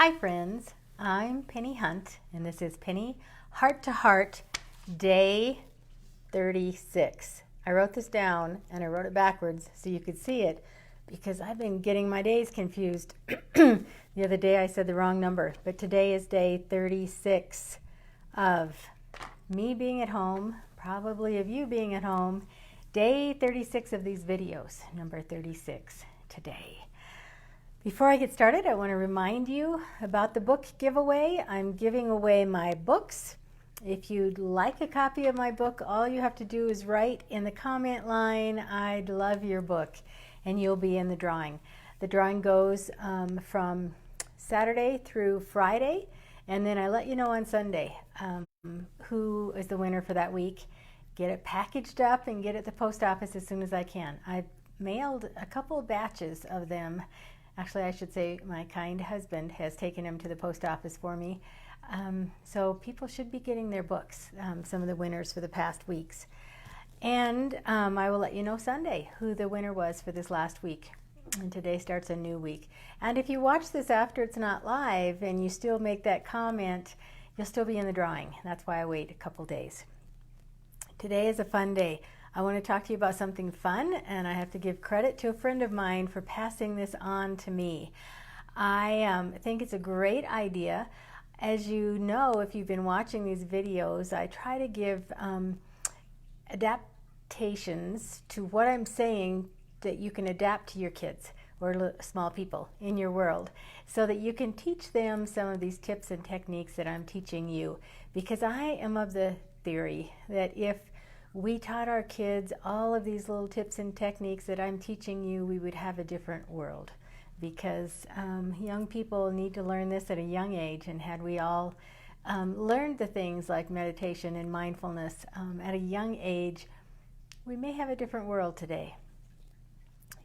Hi friends, I'm Penny Hunt and this is Penny Heart to Heart Day 36. I wrote this down and I wrote it backwards so you could see it because I've been getting my days confused. The other day I said the wrong number, but today is day 36 of me being at home, probably of you being at home. Day 36 of these videos, number 36 today. Before I get started, I want to remind you about the book giveaway. I'm giving away my books. If you'd like a copy of my book, all you have to do is write in the comment line, "I'd love your book," and you'll be in the drawing. The drawing goes from Saturday through Friday, and then I let you know on Sunday who is the winner for that week. Get it packaged up and get it at the post office as soon as I can. I've mailed a couple of batches of them. Actually, I should say my kind husband has taken them to the post office for me. So people should be getting their books, some of the winners for the past weeks. And I will let you know Sunday who the winner was for this last week. And today starts a new week. And if you watch this after it's not live and you still make that comment, you'll still be in the drawing. That's why I wait a couple days. Today is a fun day. I want to talk to you about something fun, and I have to give credit to a friend of mine for passing this on to me. I think it's a great idea. As you know, if you've been watching these videos, I try to give adaptations to what I'm saying that you can adapt to your kids or small people in your world so that you can teach them some of these tips and techniques that I'm teaching you. Because I am of the theory that if we taught our kids all of these little tips and techniques that I'm teaching you, we would have a different world. Because young people need to learn this at a young age, and had we all learned the things like meditation and mindfulness at a young age, we may have a different world today.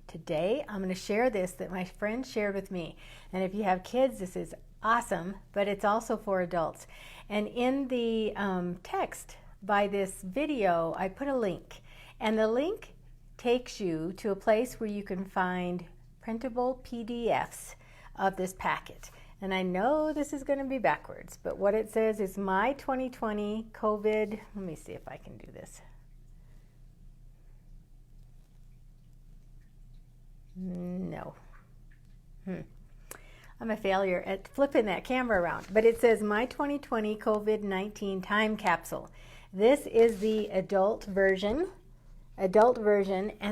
Today, I'm going to share this that my friend shared with me. And if you have kids, this is awesome, but it's also for adults. And in the text by this video, I put a link, and the link takes you to a place where you can find printable PDFs of this packet. And I know this is going to be backwards, but what it says is my 2020 COVID, let me see if I can do this. No. I'm a failure at flipping that camera around, but it says my 2020 COVID-19 time capsule. This is the adult version, and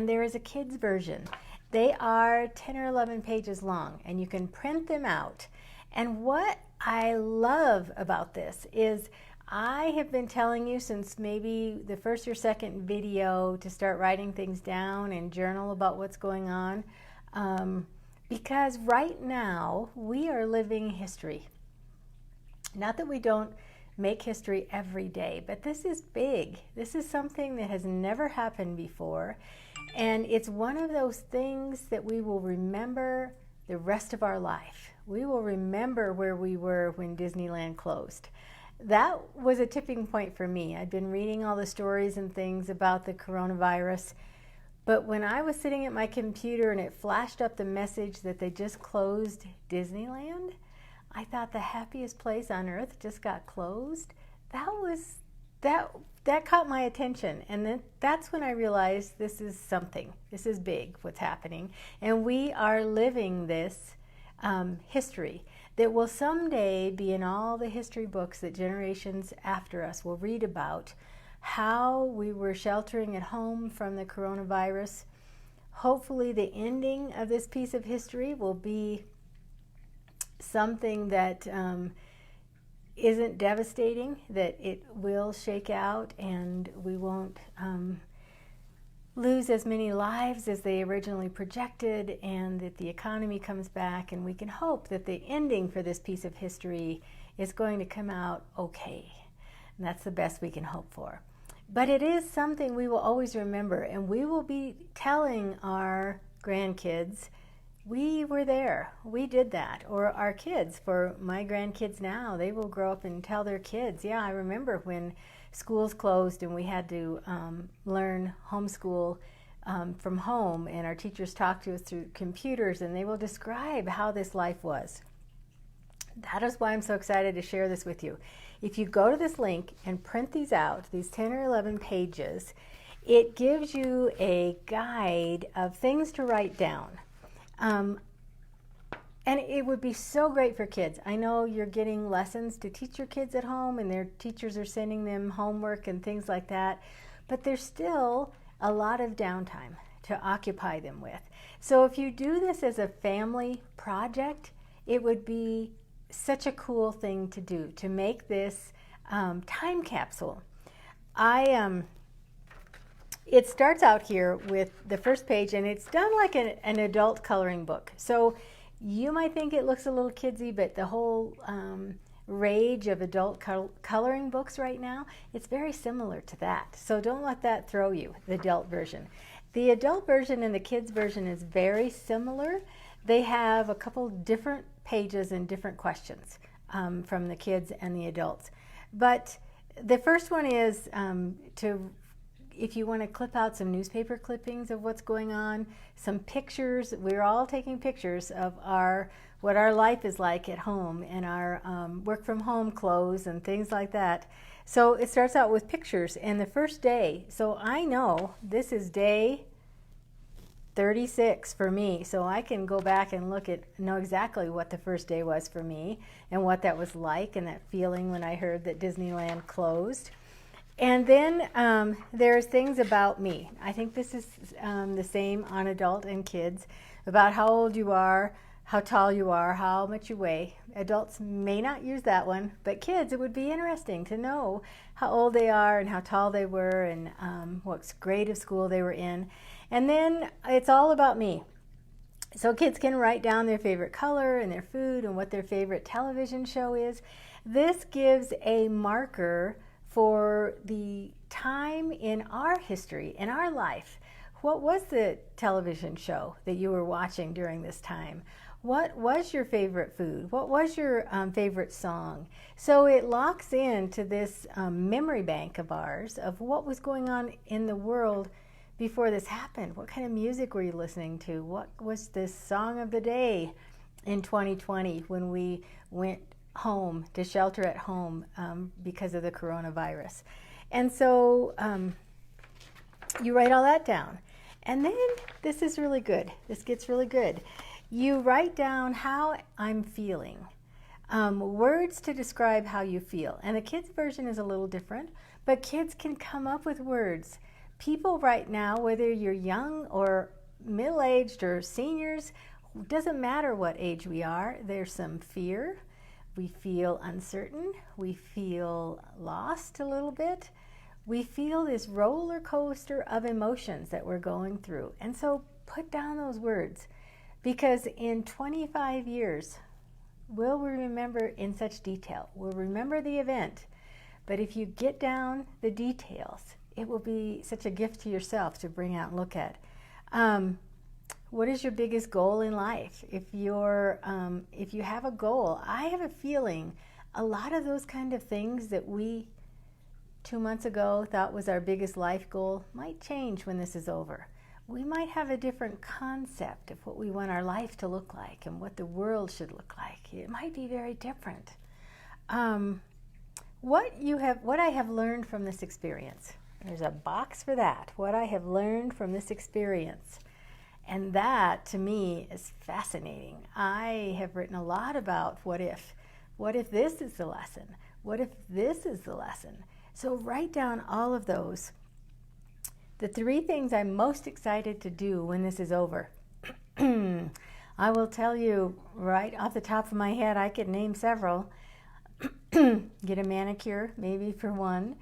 there is a kids version. They are 10 or 11 pages long, and you can print them out. And what I love about this is I have been telling you since maybe the first or second video to start writing things down and journal about what's going on, because right now we are living history. Not that we don't make history every day, but this is big. This is something that has never happened before, and it's one of those things that we will remember the rest of our life. We will remember where we were when Disneyland closed. That was a tipping point for me. I'd been reading all the stories and things about the coronavirus, but when I was sitting at my computer and it flashed up the message that they just closed Disneyland, I thought the happiest place on earth just got closed. That caught my attention, and then that's when I realized this is something. This is big, what's happening, and we are living this history that will someday be in all the history books that generations after us will read about. How we were sheltering at home from the coronavirus. Hopefully, the ending of this piece of history will be something that isn't devastating, that it will shake out and we won't lose as many lives as they originally projected, and that the economy comes back, and we can hope that the ending for this piece of history is going to come out okay. And that's the best we can hope for. But it is something we will always remember, and we will be telling our grandkids, we were there, we did that. Or our kids, for my grandkids now, they will grow up and tell their kids, yeah, I remember when schools closed and we had to learn homeschool from home, and our teachers talked to us through computers, and they will describe how this life was. That is why I'm so excited to share this with you. If you go to this link and print these out, these 10 or 11 pages, it gives you a guide of things to write down. And it would be so great for kids. I know you're getting lessons to teach your kids at home, and their teachers are sending them homework and things like that, but there's still a lot of downtime to occupy them with. So if you do this as a family project, it would be such a cool thing to do, to make this time capsule. It starts out here with the first page, and it's done like an adult coloring book. So you might think it looks a little kidsy, but the whole rage of adult coloring books right now, it's very similar to that. So don't let that throw you, the adult version. The adult version and the kids version is very similar. They have a couple different pages and different questions from the kids and the adults. But the first one is if you want to clip out some newspaper clippings of what's going on, some pictures. We're all taking pictures of what our life is like at home and our work from home clothes and things like that. So it starts out with pictures and the first day. So I know this is day 36 for me, so I can go back and know exactly what the first day was for me and what that was like and that feeling when I heard that Disneyland closed. And then there's things about me. I think this is the same on adult and kids, about how old you are, how tall you are, how much you weigh. Adults may not use that one, but kids, it would be interesting to know how old they are and how tall they were and what grade of school they were in. And then it's all about me. So kids can write down their favorite color and their food and what their favorite television show is. This gives a marker for the time in our history, in our life. What was the television show that you were watching during this time? What was your favorite food? What was your favorite song? So it locks into this memory bank of ours of what was going on in the world before this happened. What kind of music were you listening to? What was this song of the day in 2020 when we went home to shelter at home because of the coronavirus? And so you write all that down. And then this is really good. This gets really good. You write down how I'm feeling. Words to describe how you feel. And the kids' version is a little different, but kids can come up with words. People right now, whether you're young or middle-aged or seniors, doesn't matter what age we are, there's some fear. We feel uncertain. We feel lost a little bit. We feel this roller coaster of emotions that we're going through. And so put down those words, because in 25 years, we'll remember in such detail. We'll remember the event. But if you get down the details, it will be such a gift to yourself to bring out and look at. What is your biggest goal in life? If you have a goal, I have a feeling a lot of those kind of things that we 2 months ago thought was our biggest life goal might change when this is over. We might have a different concept of what we want our life to look like and what the world should look like. It might be very different. What I have learned from this experience. There's a box for that. What I have learned from this experience. And that, to me, is fascinating. I have written a lot about what if. What if this is the lesson? What if this is the lesson? So write down all of those. The 3 things I'm most excited to do when this is over. I will tell you right off the top of my head, I could name several. Get a manicure, maybe for one.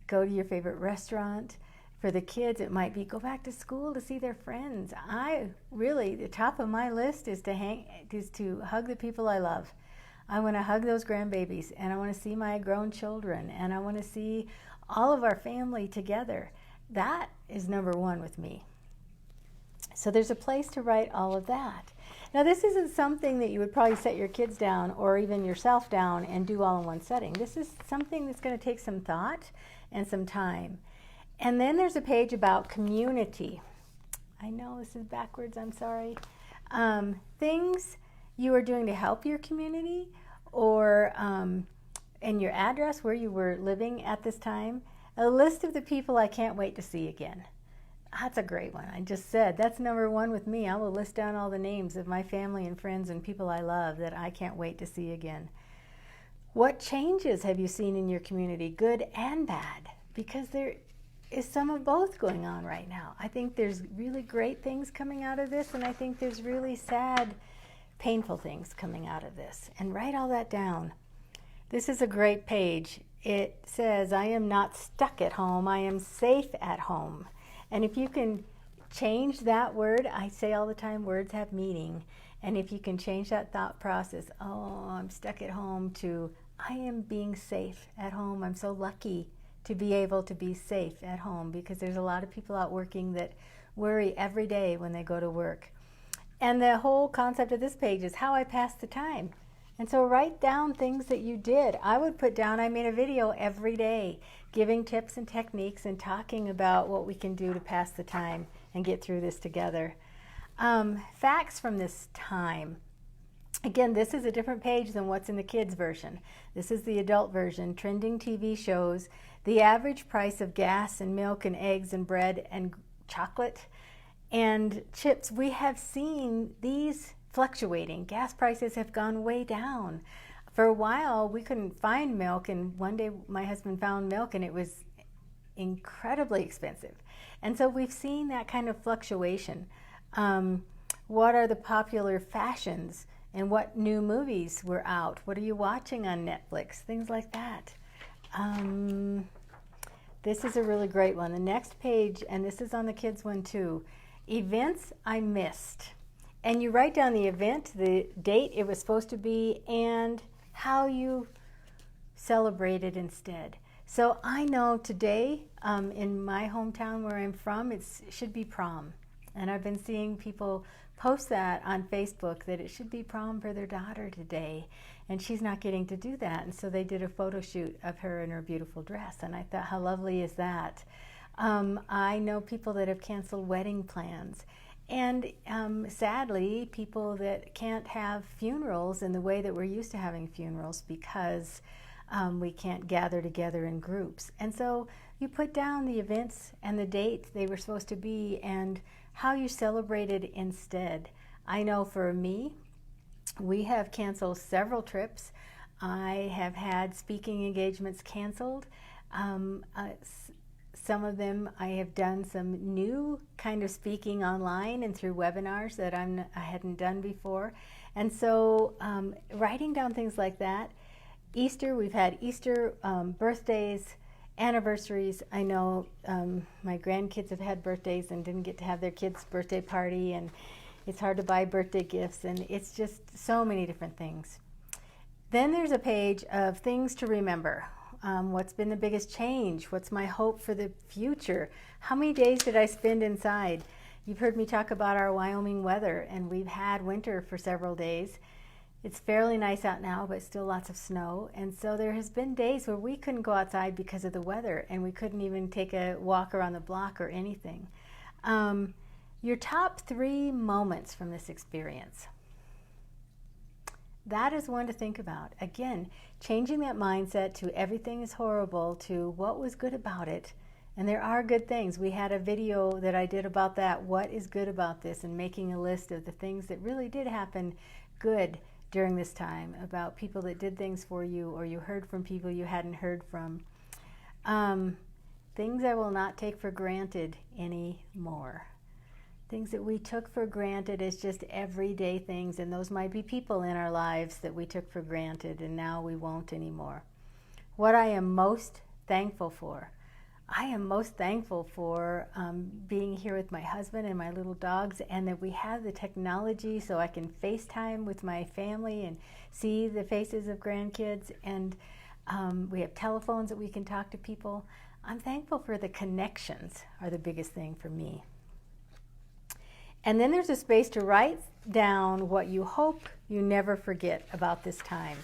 Go to your favorite restaurant. For the kids, it might be go back to school to see their friends. The top of my list is to hug the people I love. I want to hug those grandbabies, and I want to see my grown children, and I want to see all of our family together. That is number 1 with me. So there's a place to write all of that. Now, this isn't something that you would probably set your kids down or even yourself down and do all in one setting. This is something that's going to take some thought and some time. And then there's a page about community. I know this is backwards, I'm sorry. Things you are doing to help your community, or and your address where you were living at this time. A list of the people I can't wait to see again. That's a great one. I just said that's number one with me. I will list down all the names of my family and friends and people I love that I can't wait to see again. What changes have you seen in your community, good and bad? Because there is some of both going on right now. I think there's really great things coming out of this, and I think there's really sad, painful things coming out of this. And write all that down. This is a great page. It says, I am not stuck at home, I am safe at home. And if you can change that word, I say all the time, words have meaning. And if you can change that thought process, oh, I'm stuck at home, to I am being safe at home. I'm so lucky to be able to be safe at home, because there's a lot of people out working that worry every day when they go to work. And the whole concept of this page is how I pass the time. And so write down things that you did. I would put down, I made a video every day giving tips and techniques and talking about what we can do to pass the time and get through this together. Facts from this time. Again, this is a different page than what's in the kids version. This is the adult version. Trending TV shows, the average price of gas and milk and eggs and bread and chocolate and chips. We have seen these fluctuating. Gas prices have gone way down. For a while, we couldn't find milk, and one day my husband found milk and it was incredibly expensive. And so we've seen that kind of fluctuation. What are the popular fashions, and what new movies were out? What are you watching on Netflix? Things like that. This is a really great one. The next page, and this is on the kids one too, events I missed. And you write down the event, the date it was supposed to be, and how you celebrated instead. So I know today in my hometown where I'm from, it should be prom. And I've been seeing people post that on Facebook, that it should be prom for their daughter today. And she's not getting to do that. And so they did a photo shoot of her in her beautiful dress. And I thought, how lovely is that? I know people that have canceled wedding plans. And sadly, people that can't have funerals in the way that we're used to having funerals, because we can't gather together in groups. And so you put down the events and the date they were supposed to be and how you celebrated instead. I know for me, we have canceled several trips. I have had speaking engagements canceled. Some of them I have done some new kind of speaking online and through webinars that I hadn't done before. And so writing down things like that. Easter, we've had Easter, birthdays, anniversaries. I know my grandkids have had birthdays and didn't get to have their kids' birthday party, and it's hard to buy birthday gifts, and it's just so many different things. Then there's a page of things to remember. What's been the biggest change? What's my hope for the future? How many days did I spend inside? You've heard me talk about our Wyoming weather, and we've had winter for several days. It's fairly nice out now, but still lots of snow. And so there has been days where we couldn't go outside because of the weather, and we couldn't even take a walk around the block or anything. Your top 3 moments from this experience. That is one to think about. Again, changing that mindset to everything is horrible to what was good about it. And there are good things. We had a video that I did about that. What is good about this? And making a list of the things that really did happen good during this time, about people that did things for you, or you heard from people you hadn't heard from. Things I will not take for granted anymore. Things that we took for granted as just everyday things, and those might be people in our lives that we took for granted and now we won't anymore. What I am most thankful for. I am most thankful for being here with my husband and my little dogs, and that we have the technology so I can FaceTime with my family and see the faces of grandkids, and we have telephones that we can talk to people. I'm thankful for the connections are the biggest thing for me. And then there's a space to write down what you hope you never forget about this time.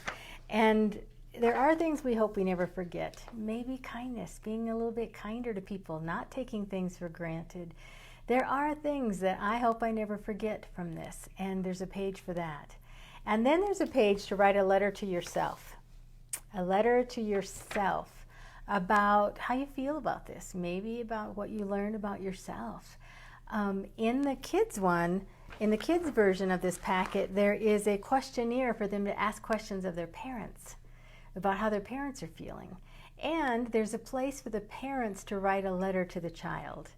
And there are things we hope we never forget. Maybe kindness, being a little bit kinder to people, not taking things for granted. There are things that I hope I never forget from this, and there's a page for that. And then there's a page to write a letter to yourself. A letter to yourself about how you feel about this, maybe about what you learned about yourself. In the kids version of this packet, there is a questionnaire for them to ask questions of their parents about how their parents are feeling. And there's a place for the parents to write a letter to the child,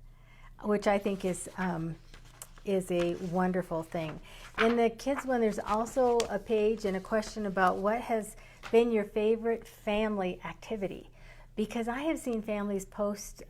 which I think is a wonderful thing. In the kids one, there's also a page and a question about what has been your favorite family activity. Because I have seen families post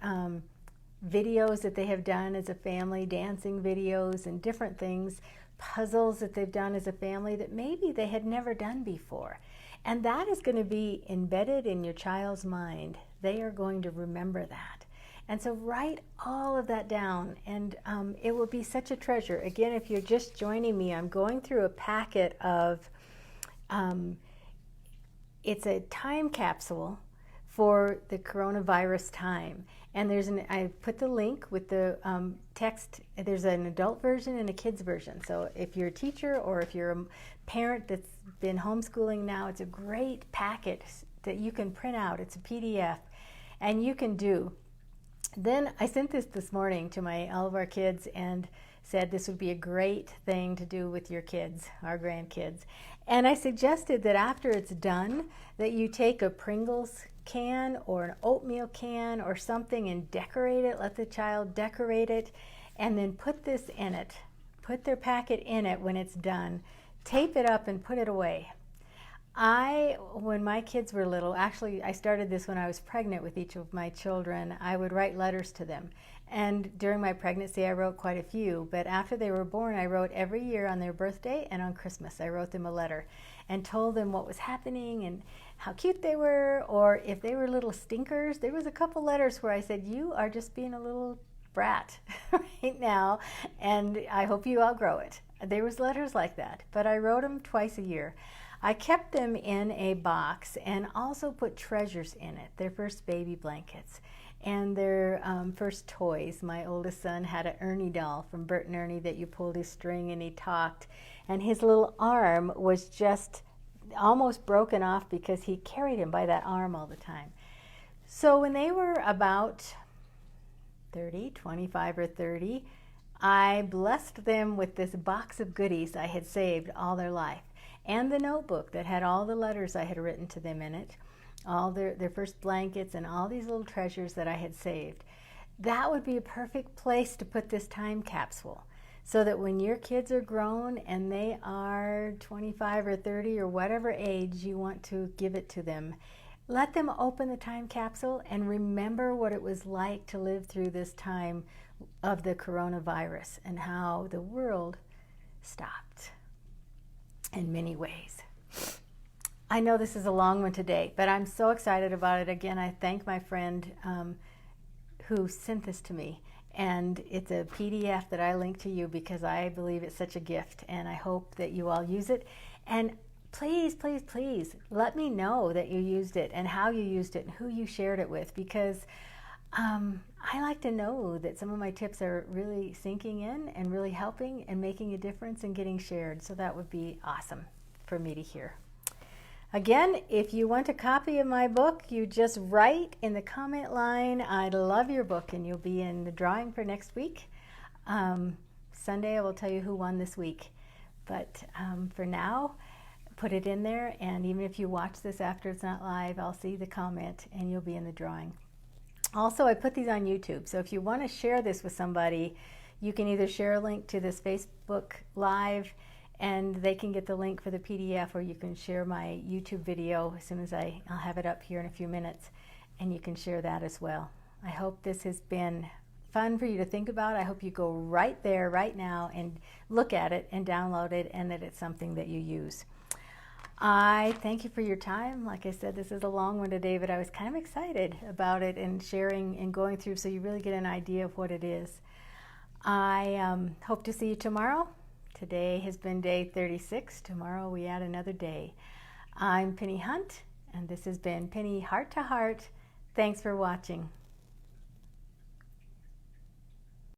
videos that they have done as a family, dancing videos and different things, puzzles that they've done as a family that maybe they had never done before. And that is going to be embedded in your child's mind. They are going to remember that. And so write all of that down, and it will be such a treasure. Again, if you're just joining me, I'm going through a packet of, it's a time capsule for the coronavirus time. And I put the link with the text. There's an adult version and a kids version. So if you're a teacher or if you're a parent that's been homeschooling now, it's a great packet that you can print out. It's a PDF, and you can do. Then I sent this morning to all of our kids and said this would be a great thing to do with your kids, our grandkids. And I suggested that after it's done, that you take a Pringles can or an oatmeal can or something and decorate it, let the child decorate it, and then put this in it. Put their packet in it when it's done. Tape it up and put it away. When my kids were little, actually I started this when I was pregnant with each of my children, I would write letters to them. And during my pregnancy I wrote quite a few, but after they were born I wrote every year on their birthday and on Christmas. I wrote them a letter and told them what was happening and how cute they were, or if they were little stinkers. There was a couple letters where I said, you are just being a little brat right now, and I hope you outgrow it. There was letters like that, but I wrote them twice a year. I kept them in a box and also put treasures in it, their first baby blankets and their first toys. My oldest son had an Ernie doll from Bert and Ernie that you pulled his string and he talked, and his little arm was just almost broken off because he carried him by that arm all the time. So when they were about 25 or 30, I blessed them with this box of goodies I had saved all their life, and the notebook that had all the letters I had written to them in it, all their first blankets and all these little treasures that I had saved. That would be a perfect place to put this time capsule, so that when your kids are grown and they are 25 or 30 or whatever age you want to give it to them, let them open the time capsule and remember what it was like to live through this time of the coronavirus and how the world stopped in many ways. I know this is a long one today, but I'm so excited about it. Again, I thank my friend who sent this to me. And it's a PDF that I link to you because I believe it's such a gift, and I hope that you all use it. And please, please, please let me know that you used it and how you used it and who you shared it with, because I like to know that some of my tips are really sinking in and really helping and making a difference and getting shared. So that would be awesome for me to hear. Again, if you want a copy of my book, you just write in the comment line, I love your book, and you'll be in the drawing for next week. Sunday I will tell you who won this week. But for now, put it in there, and even if you watch this after it's not live, I'll see the comment and you'll be in the drawing. Also, I put these on YouTube, so if you want to share this with somebody, you can either share a link to this Facebook Live and they can get the link for the PDF, or you can share my YouTube video as soon as I'll have it up here in a few minutes, and you can share that as well. I hope this has been fun for you to think about. I hope you go right there, right now, and look at it and download it, and that it's something that you use. I thank you for your time. Like I said, this is a long one today, but I was kind of excited about it and sharing and going through so you really get an idea of what it is. I hope to see you tomorrow. Today has been day 36. Tomorrow we add another day. I'm Pennie Hunt, and this has been Pennie Heart to Heart. Thanks for watching.